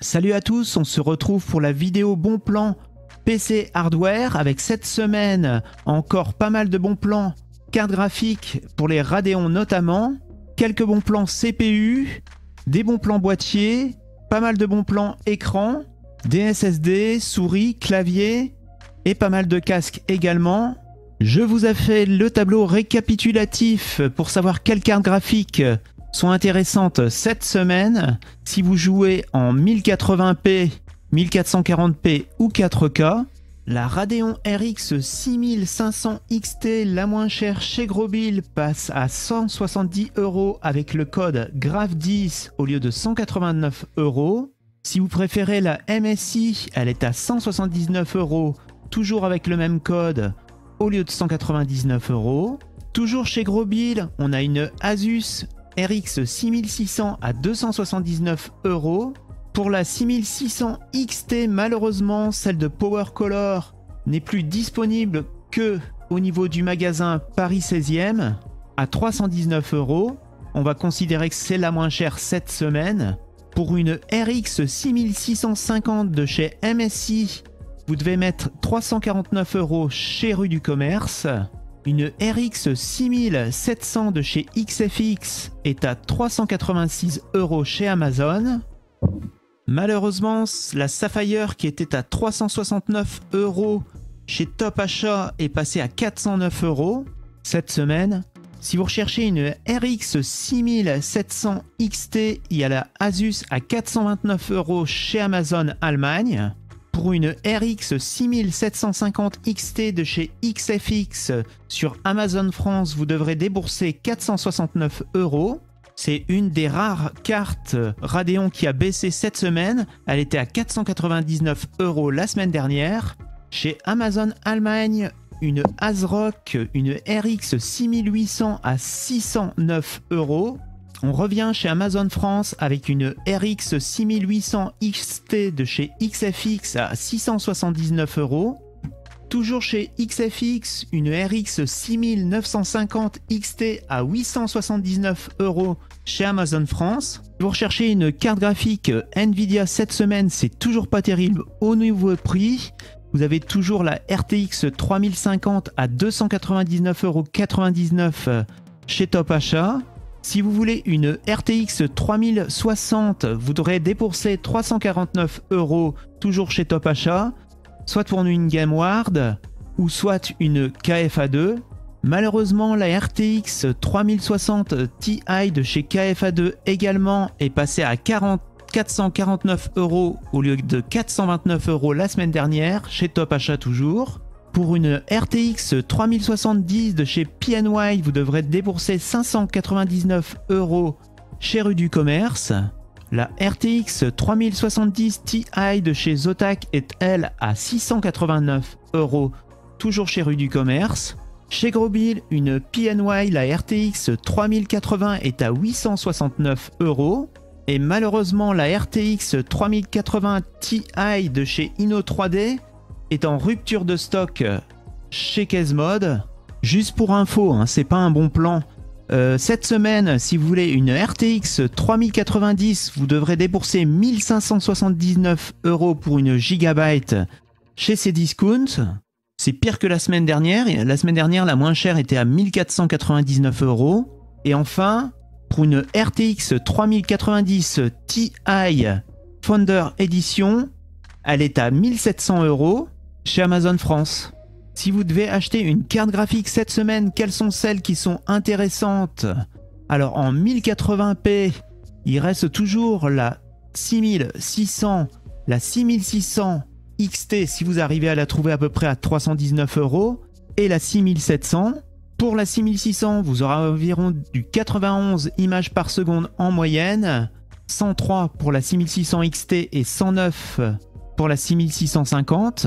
Salut à tous, on se retrouve pour la vidéo bon plan PC hardware avec cette semaine encore pas mal de bons plans cartes graphiques pour les Radeon notamment, quelques bons plans CPU, des bons plans boîtier, pas mal de bons plans écran, des SSD, souris, clavier et pas mal de casques également. Je vous ai fait le tableau récapitulatif pour savoir quelles cartes graphiques sont intéressantes cette semaine si vous jouez en 1080p, 1440p ou 4K. La Radeon RX 6500 XT, la moins chère chez Grosbill, passe à 170 € avec le code GRAF10 au lieu de 189 €. Si vous préférez la MSI, elle est à 179 €, toujours avec le même code au lieu de 199 €. Toujours chez Grosbill, on a une Asus RX 6600 à 279 €. Pour la 6600 XT, malheureusement, celle de Power Color n'est plus disponible que au niveau du magasin Paris 16e à 319 €. On va considérer que c'est la moins chère cette semaine. Pour une RX 6650 de chez MSI, vous devez mettre 349 € chez Rue du Commerce. Une RX 6700 de chez XFX est à 386 € chez Amazon. Malheureusement, la Sapphire qui était à 369 € chez Top Achat est passée à 409 € cette semaine. Si vous recherchez une RX 6700 XT, il y a la Asus à 429 € chez Amazon Allemagne. Pour une RX 6750 XT de chez XFX sur Amazon France, vous devrez débourser 469 €. C'est une des rares cartes Radeon qui a baissé cette semaine. Elle était à 499 € la semaine dernière. Chez Amazon Allemagne, une ASRock, une RX 6800 à 609 €. On revient chez Amazon France avec une RX 6800 XT de chez XFX à 679 €. Toujours chez XFX, une RX 6950 XT à 879 € chez Amazon France. Si vous recherchez une carte graphique Nvidia cette semaine, c'est toujours pas terrible au nouveau prix. Vous avez toujours la RTX 3050 à 299,99 € chez Top Achat. Si vous voulez une RTX 3060, vous devrez débourser 349 € toujours chez Top Achat, soit pour une GameWard ou soit une KFA2. Malheureusement, la RTX 3060 Ti de chez KFA2 également est passée à 449 € au lieu de 429 € la semaine dernière chez Top Achat toujours. Pour une RTX 3070 de chez PNY, vous devrez débourser 599 € chez Rue du Commerce. La RTX 3070 Ti de chez Zotac est elle à 689 €, toujours chez Rue du Commerce. Chez Grosbill, une PNY, la RTX 3080 est à 869 €. Et malheureusement, la RTX 3080 Ti de chez Inno3D est en rupture de stock chez Casemod. Juste pour info, hein, c'est pas un bon plan. Cette semaine, si vous voulez une RTX 3090, vous devrez débourser 1579 € pour une gigabyte chez Cdiscount. C'est pire que la semaine dernière. La semaine dernière, la moins chère était à 1499 €. Et enfin, pour une RTX 3090 Ti Founder Edition, elle est à 1700 € chez Amazon France. Si vous devez acheter une carte graphique cette semaine, quelles sont celles qui sont intéressantes? Alors en 1080p, il reste toujours la 6600, la 6600 XT si vous arrivez à la trouver à peu près à 319 € et la 6700. Pour la 6600, vous aurez environ du 91 images par seconde en moyenne, 103 pour la 6600 XT et 109 pour la 6650.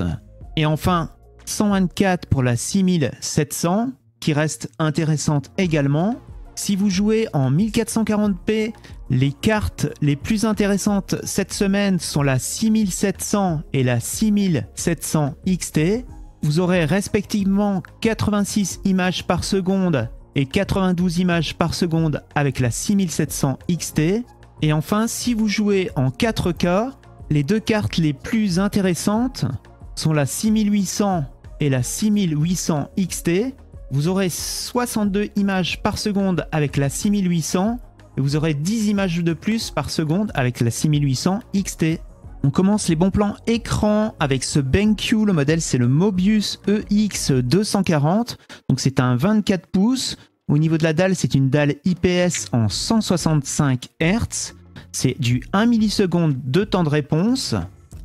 Et enfin, 124 pour la 6700, qui reste intéressante également. Si vous jouez en 1440p, les cartes les plus intéressantes cette semaine sont la 6700 et la 6700 XT. Vous aurez respectivement 86 images par seconde et 92 images par seconde avec la 6700 XT. Et enfin, si vous jouez en 4K, Les deux cartes les plus intéressantes sont la 6800 et la 6800 XT. Vous aurez 62 images par seconde avec la 6800 et vous aurez 10 images de plus par seconde avec la 6800 XT. On commence les bons plans écran avec ce BenQ. Le modèle, c'est le Mobius EX240. Donc c'est un 24 pouces. Au niveau de la dalle, c'est une dalle IPS en 165 Hz. C'est du 1 milliseconde de temps de réponse.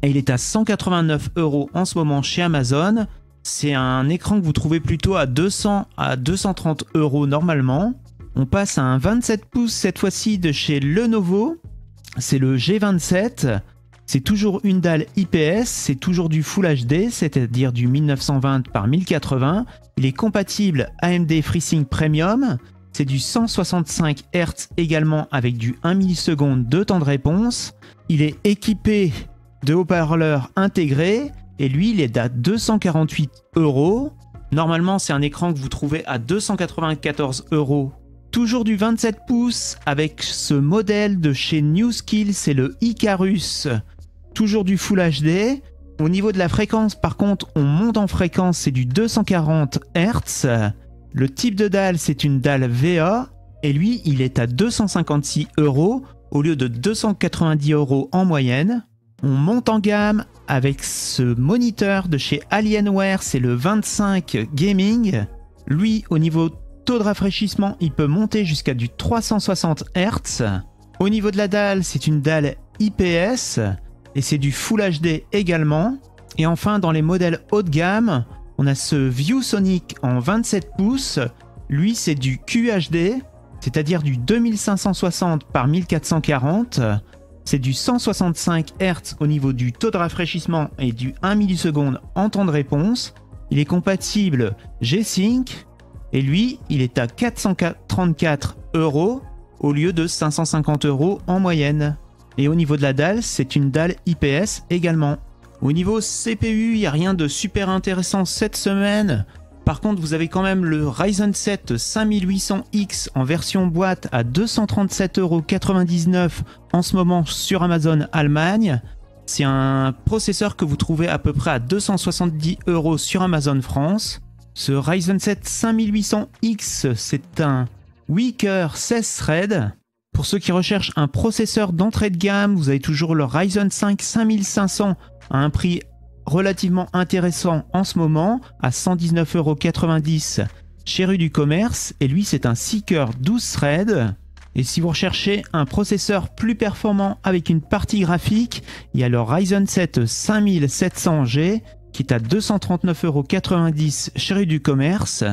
Et il est à 189 € en ce moment chez Amazon. C'est un écran que vous trouvez plutôt à 200 à 230 € normalement. On passe à un 27 pouces cette fois-ci de chez Lenovo. C'est le G27. C'est toujours une dalle IPS, c'est toujours du Full HD, c'est-à-dire du 1920 par 1080. Il est compatible AMD FreeSync Premium. C'est du 165 Hz également avec du 1 milliseconde de temps de réponse. Il est équipé de haut-parleurs intégrés et lui, il est à 248 €. Normalement, c'est un écran que vous trouvez à 294 €. Toujours du 27 pouces avec ce modèle de chez NewSkill, c'est le Icarus. Toujours du Full HD. Au niveau de la fréquence, par contre, on monte en fréquence, c'est du 240 Hz. Le type de dalle, c'est une dalle VA. Et lui, il est à 256 € au lieu de 290 € en moyenne. On monte en gamme avec ce moniteur de chez Alienware, c'est le 25 Gaming. Lui, au niveau taux de rafraîchissement, il peut monter jusqu'à du 360 Hz. Au niveau de la dalle, c'est une dalle IPS. Et c'est du Full HD également. Et enfin, dans les modèles haut de gamme, on a ce ViewSonic en 27 pouces. Lui, c'est du QHD, c'est-à-dire du 2560 par 1440. C'est du 165 Hz au niveau du taux de rafraîchissement et du 1 milliseconde en temps de réponse. Il est compatible G-Sync. Et lui, il est à 434 € au lieu de 550 € en moyenne. Et au niveau de la dalle, c'est une dalle IPS également. Au niveau CPU, il n'y a rien de super intéressant cette semaine. Par contre, vous avez quand même le Ryzen 7 5800X en version boîte à 237,99 € en ce moment sur Amazon Allemagne. C'est un processeur que vous trouvez à peu près à 270 € sur Amazon France. Ce Ryzen 7 5800X, c'est un Weaker 16 threads. Pour ceux qui recherchent un processeur d'entrée de gamme, vous avez toujours le Ryzen 5 5500 à un prix relativement intéressant en ce moment, à 119,90 € chez Rue du Commerce. Et lui, c'est un Seeker 12 threads. Et si vous recherchez un processeur plus performant avec une partie graphique, il y a le Ryzen 7 5700G qui est à 239,90 € chez Rue du Commerce.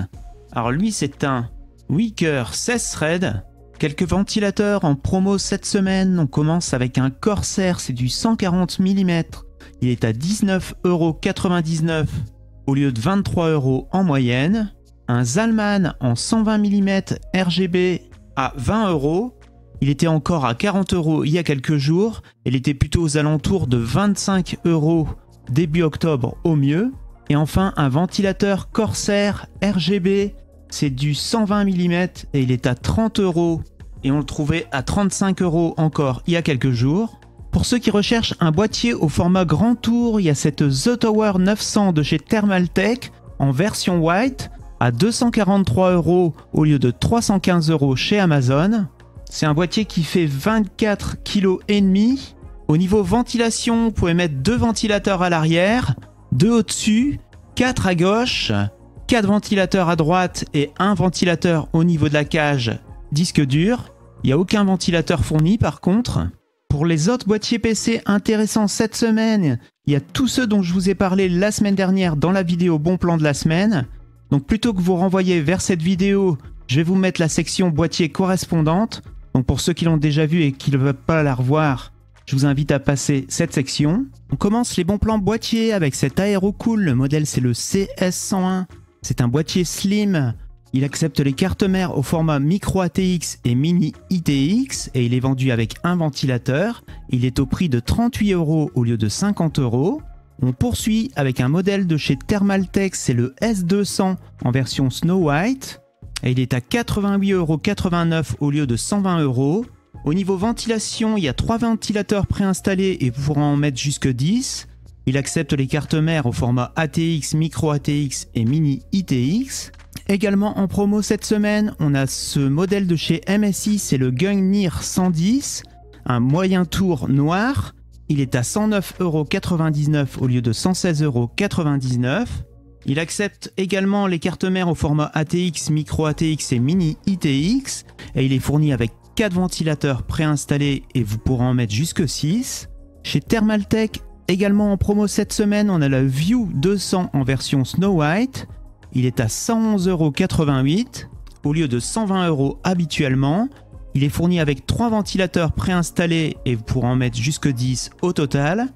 Alors lui, c'est un Weaker 16 threads. Quelques ventilateurs en promo cette semaine. On commence avec un Corsair, c'est du 140 mm. Il est à 19,99 € au lieu de 23 € en moyenne. Un Zalman en 120 mm RGB à 20 €. Il était encore à 40 € il y a quelques jours. Il était plutôt aux alentours de 25 € début octobre au mieux. Et enfin, un ventilateur Corsair RGB. C'est du 120 mm et il est à 30 € et on le trouvait à 35 € encore il y a quelques jours. Pour ceux qui recherchent un boîtier au format grand tour, il y a cette The Tower 900 de chez Thermaltake en version white à 243 € au lieu de 315 € chez Amazon. C'est un boîtier qui fait 24,5 kg. Au niveau ventilation, vous pouvez mettre 2 ventilateurs à l'arrière, 2 au-dessus, 4 à gauche, 4 ventilateurs à droite et 1 ventilateur au niveau de la cage disque dur. Il n'y a aucun ventilateur fourni par contre. Pour les autres boîtiers PC intéressants cette semaine, il y a tous ceux dont je vous ai parlé la semaine dernière dans la vidéo bon plan de la semaine. Donc plutôt que vous renvoyer vers cette vidéo, je vais vous mettre la section boîtier correspondante. Donc pour ceux qui l'ont déjà vue et qui ne veulent pas la revoir, je vous invite à passer cette section. On commence les bons plans boîtier avec cet Aerocool. Le modèle c'est le CS101. C'est un boîtier slim. Il accepte les cartes mères au format micro ATX et mini ITX et il est vendu avec un ventilateur. Il est au prix de 38 € au lieu de 50 €. On poursuit avec un modèle de chez Thermaltake, c'est le S200 en version Snow White. Et il est à 88,89 € au lieu de 120 €. Au niveau ventilation, il y a 3 ventilateurs préinstallés et vous pourrez en mettre jusque 10. Il accepte les cartes mères au format ATX, Micro ATX et Mini ITX. Également en promo cette semaine, on a ce modèle de chez MSI, c'est le Gungnir 110, un moyen tour noir. Il est à 109,99 € au lieu de 116,99 €. Il accepte également les cartes mères au format ATX, Micro ATX et Mini ITX. Et il est fourni avec 4 ventilateurs préinstallés et vous pourrez en mettre jusque 6. Chez Thermaltake, également en promo cette semaine, on a le View 200 en version Snow White. Il est à 111,88 € au lieu de 120 € habituellement. Il est fourni avec 3 ventilateurs préinstallés et vous pourrez en mettre jusque 10 au total.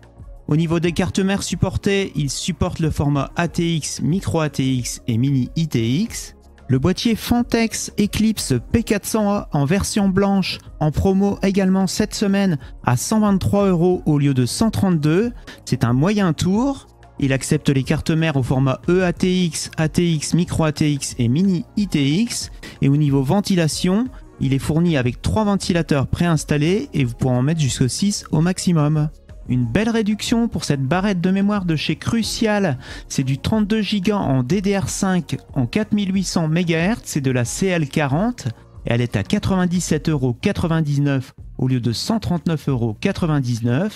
Au niveau des cartes mères supportées, il supporte le format ATX, Micro ATX et Mini ITX. Le boîtier Fantex Eclipse P400A en version blanche en promo également cette semaine à 123 € au lieu de 132 €. C'est un moyen tour. Il accepte les cartes mères au format EATX, ATX, Micro ATX et Mini ITX. Et au niveau ventilation, il est fourni avec 3 ventilateurs préinstallés et vous pourrez en mettre jusqu'à 6 au maximum. Une belle réduction pour cette barrette de mémoire de chez Crucial. C'est du 32 Go en DDR5 en 4800 MHz, c'est de la CL40. Et elle est à 97,99 € au lieu de 139,99 €.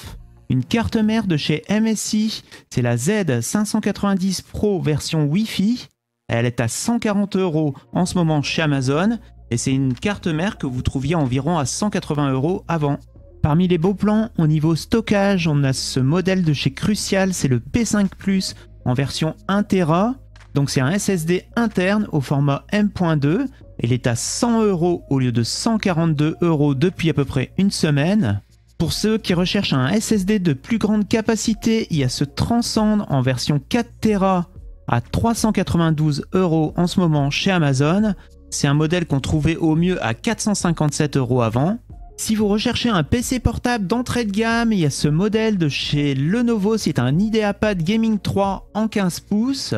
Une carte mère de chez MSI, c'est la Z590 Pro version Wi-Fi. Elle est à 140 € en ce moment chez Amazon. Et c'est une carte mère que vous trouviez environ à 180 € avant. Parmi les beaux plans, au niveau stockage, on a ce modèle de chez Crucial, c'est le P5 Plus en version 1 Tera. Donc c'est un SSD interne au format M.2. Il est à 100 € au lieu de 142 € depuis à peu près une semaine. Pour ceux qui recherchent un SSD de plus grande capacité, il y a ce Transcend en version 4 Tera à 392 € en ce moment chez Amazon. C'est un modèle qu'on trouvait au mieux à 457 € avant. Si vous recherchez un PC portable d'entrée de gamme, il y a ce modèle de chez Lenovo, c'est un IdeaPad Gaming 3 en 15 pouces.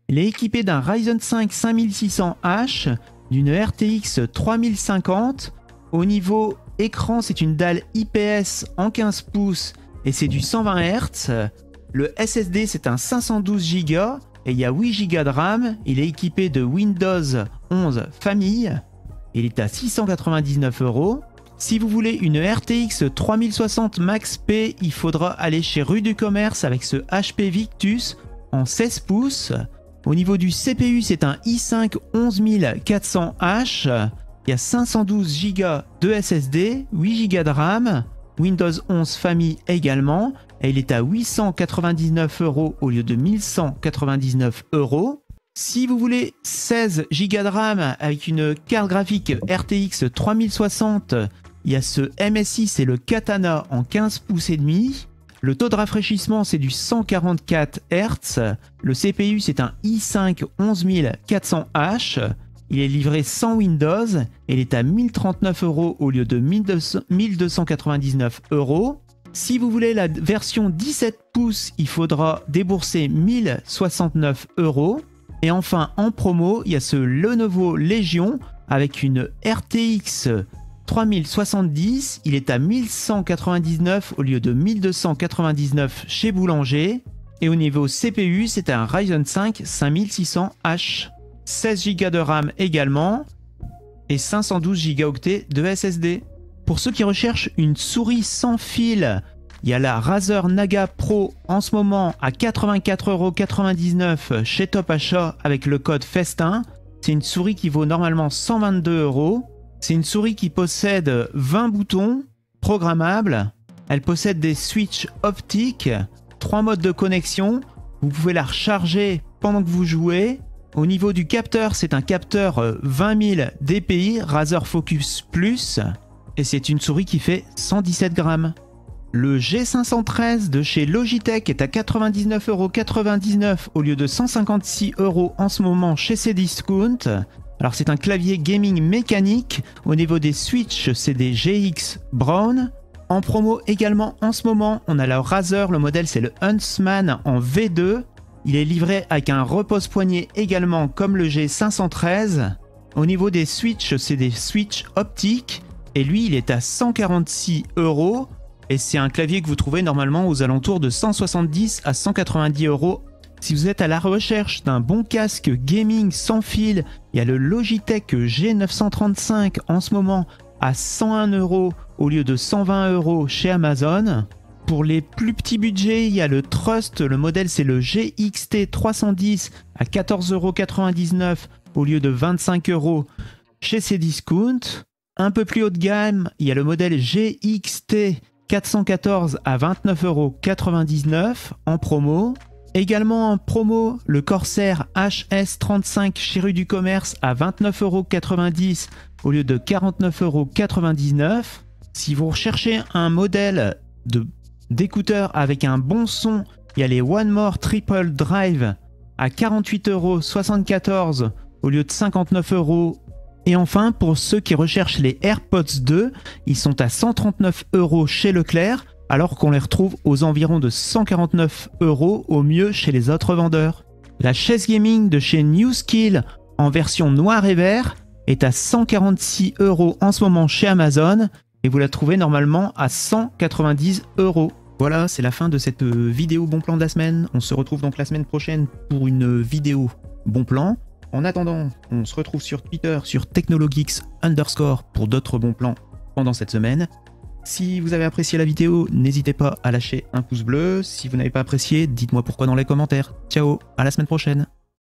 Il est équipé d'un Ryzen 5 5600H, d'une RTX 3050. Au niveau écran, c'est une dalle IPS en 15 pouces et c'est du 120 Hz. Le SSD, c'est un 512 Go et il y a 8 Go de RAM. Il est équipé de Windows 11 Famille. Il est à 699 €. Si vous voulez une RTX 3060 Max P, il faudra aller chez Rue du Commerce avec ce HP Victus en 16 pouces. Au niveau du CPU, c'est un i5 11400H. Il y a 512 Go de SSD, 8 Go de RAM, Windows 11 Famille également. Et il est à 899 € au lieu de 1199 €. Si vous voulez 16 Go de RAM avec une carte graphique RTX 3060, il y a ce MSI, c'est le Katana en 15 pouces et demi. Le taux de rafraîchissement, c'est du 144 Hz. Le CPU, c'est un i5 11400H. Il est livré sans Windows et il est à 1039 € au lieu de 1299 €. Si vous voulez la version 17 pouces, il faudra débourser 1069 €. Et enfin, en promo, il y a ce Lenovo Legion avec une RTX 3070. Il est à 1199 au lieu de 1299 chez Boulanger. Et au niveau CPU, c'est un Ryzen 5 5600H. 16 Go de RAM également. Et 512 Go de SSD. Pour ceux qui recherchent une souris sans fil, il y a la Razer Naga Pro en ce moment à 84,99 € chez Top Achat avec le code FESTIN. C'est une souris qui vaut normalement 122 €. C'est une souris qui possède 20 boutons programmables. Elle possède des switches optiques, 3 modes de connexion. Vous pouvez la recharger pendant que vous jouez. Au niveau du capteur, c'est un capteur 20 000 dpi Razer Focus Plus. Et c'est une souris qui fait 117 grammes. Le G513 de chez Logitech est à 99,99 € au lieu de 156 € en ce moment chez Cdiscount. Alors c'est un clavier gaming mécanique. Au niveau des switches, c'est des GX Brown. En promo également en ce moment, on a la Razer, le modèle c'est le Huntsman en V2. Il est livré avec un repose-poignet également comme le G513. Au niveau des switches, c'est des switches optiques. et lui il est à 146 € et c'est un clavier que vous trouvez normalement aux alentours de 170 à 190 €. Si vous êtes à la recherche d'un bon casque gaming sans fil, il y a le Logitech G935 en ce moment à 101 € au lieu de 120 € chez Amazon. Pour les plus petits budgets, il y a le Trust, le modèle c'est le GXT 310 à 14,99 € au lieu de 25 € chez Cdiscount. Un peu plus haut de gamme, il y a le modèle GXT 414 à 29,99 € en promo. Également en promo, le Corsair HS35 chez Rue du Commerce à 29,90 € au lieu de 49,99 €. Si vous recherchez un modèle d'écouteurs avec un bon son, il y a les One More Triple Drive à 48,74 € au lieu de 59 €. Et enfin, pour ceux qui recherchent les AirPods 2, ils sont à 139 € chez Leclerc, alors qu'on les retrouve aux environs de 149 € au mieux chez les autres vendeurs. La chaise gaming de chez NewSkill en version noir et vert est à 146 € en ce moment chez Amazon et vous la trouvez normalement à 190 €. Voilà, c'est la fin de cette vidéo bon plan de la semaine. On se retrouve donc la semaine prochaine pour une vidéo bon plan. En attendant, on se retrouve sur Twitter sur Technologeeks_ pour d'autres bons plans pendant cette semaine. Si vous avez apprécié la vidéo, n'hésitez pas à lâcher un pouce bleu. Si vous n'avez pas apprécié, dites-moi pourquoi dans les commentaires. Ciao, à la semaine prochaine.